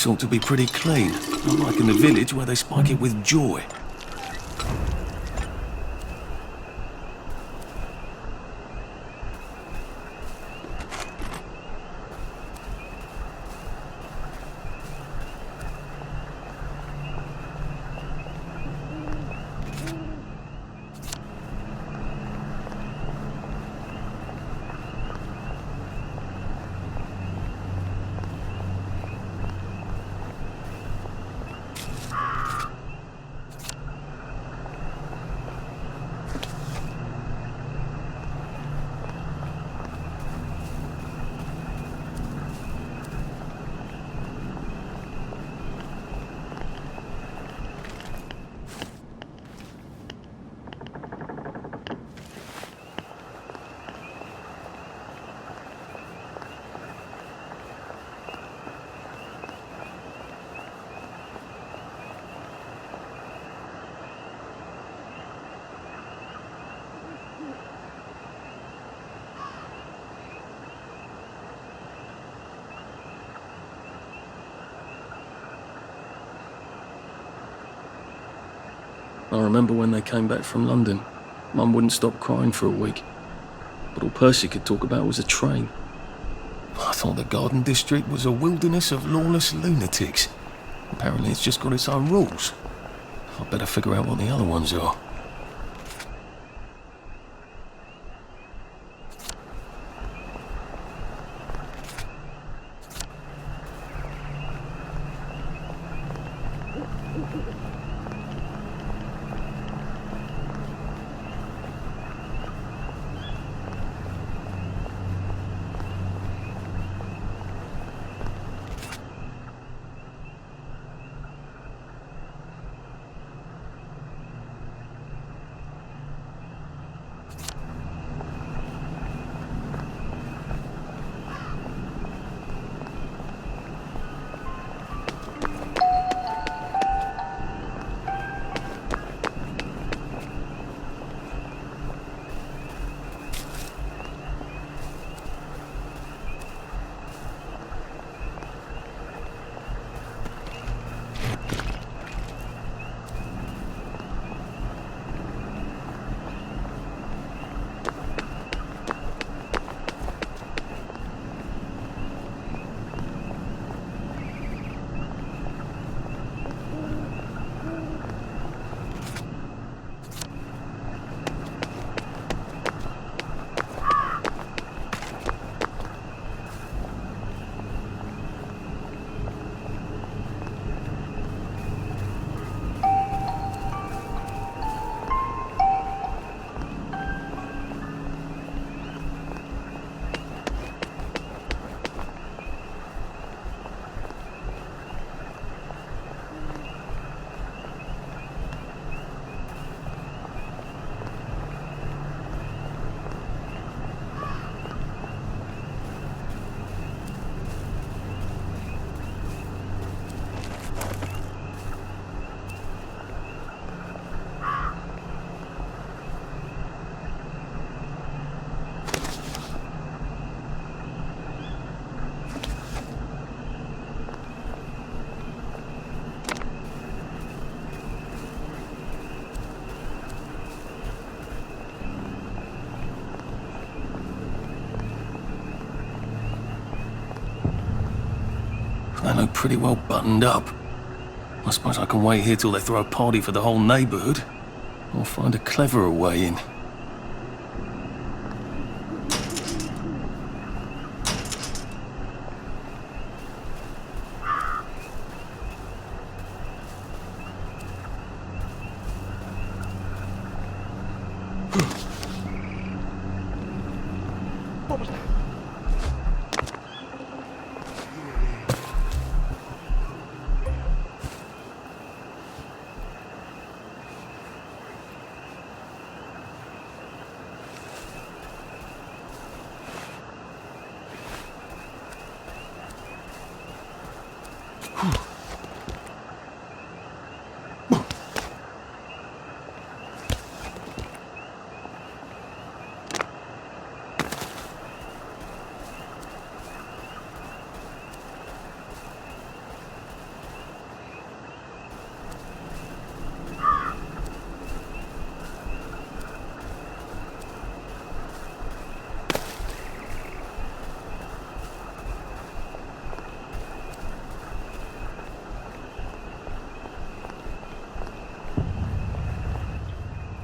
This ought to be pretty clean, unlike in the village where they spike it with joy. I remember when they came back from London, Mum wouldn't stop crying for a week. But all Percy could talk about was a train. I thought the Garden District was a wilderness of lawless lunatics. Apparently it's just got its own rules. I'd better figure out what the other ones are. know, pretty well buttoned up. I suppose I can wait here till they throw a party for the whole neighbourhood, or find a cleverer way in.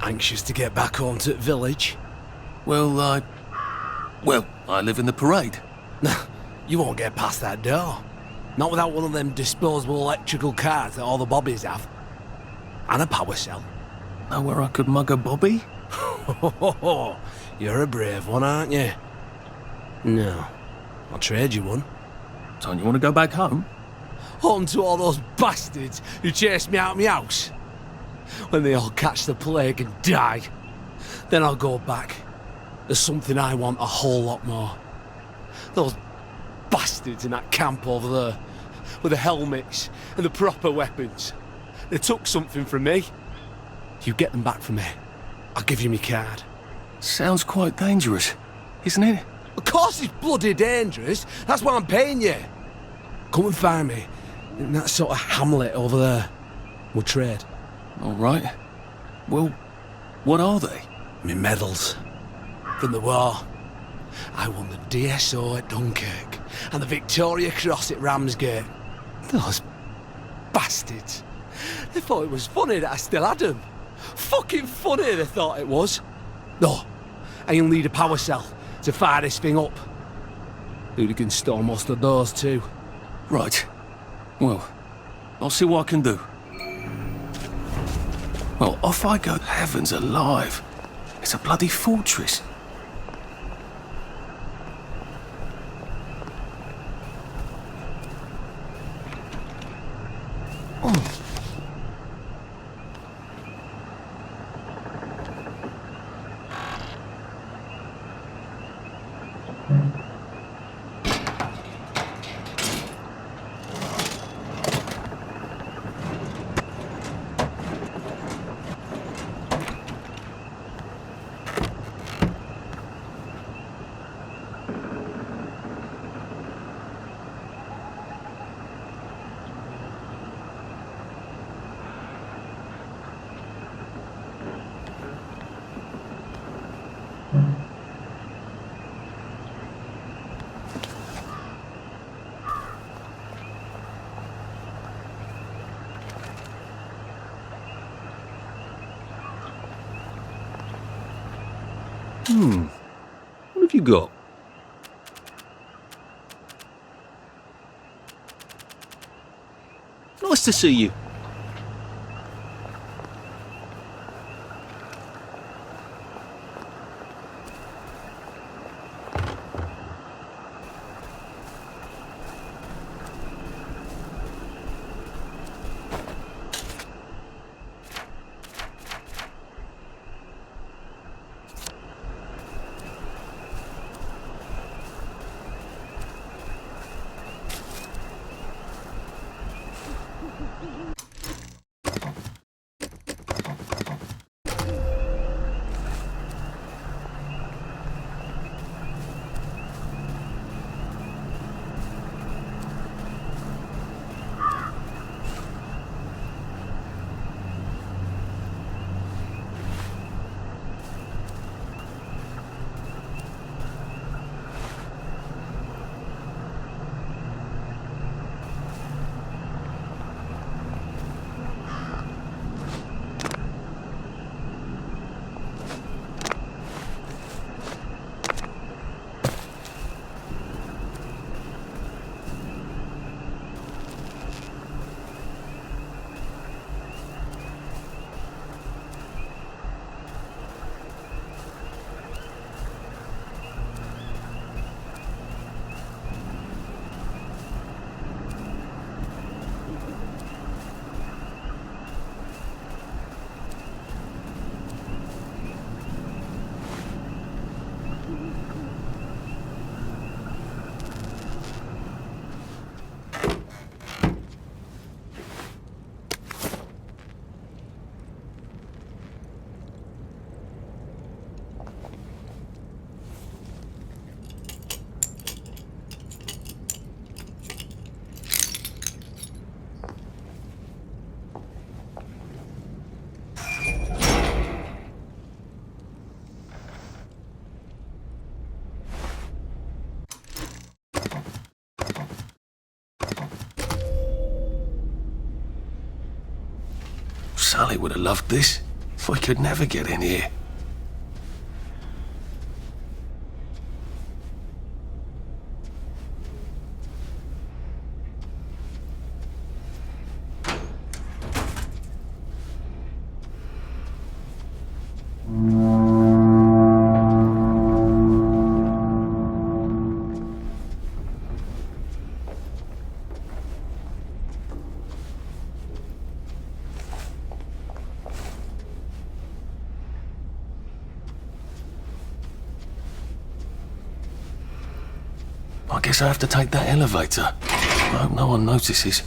Anxious to get back home to the village? Well, I live in the parade. You won't get past that door. Not without one of them disposable electrical cars that all the bobbies have. And a power cell. Know where I could mug a bobby? You're a brave one, aren't you? No. I'll trade you one. Don't you want to go back home? Home to all those bastards who chased me out of my house. When they all catch the plague and die, then I'll go back. There's something I want a whole lot more. Those bastards in that camp over there, with the helmets and the proper weapons. They took something from me. You get them back from me, I'll give you my card. Sounds quite dangerous, isn't it? Of course it's bloody dangerous. That's why I'm paying you. Come and find me in that sort of hamlet over there. We'll trade. All right. Well, what are they? My medals. From the war. I won the DSO at Dunkirk and the Victoria Cross at Ramsgate. Those bastards. They thought it was funny that I still had them. Fucking funny they thought it was. No, and you'll need a power cell to fire this thing up. Hooligans stole most of those too. Right. Well, I'll see what I can do. Well, off I go. Heavens alive. It's a bloody fortress. What have you got? Nice to see you. Sally would have loved this. We could never get in here. I guess I have to take that elevator. I hope no one notices.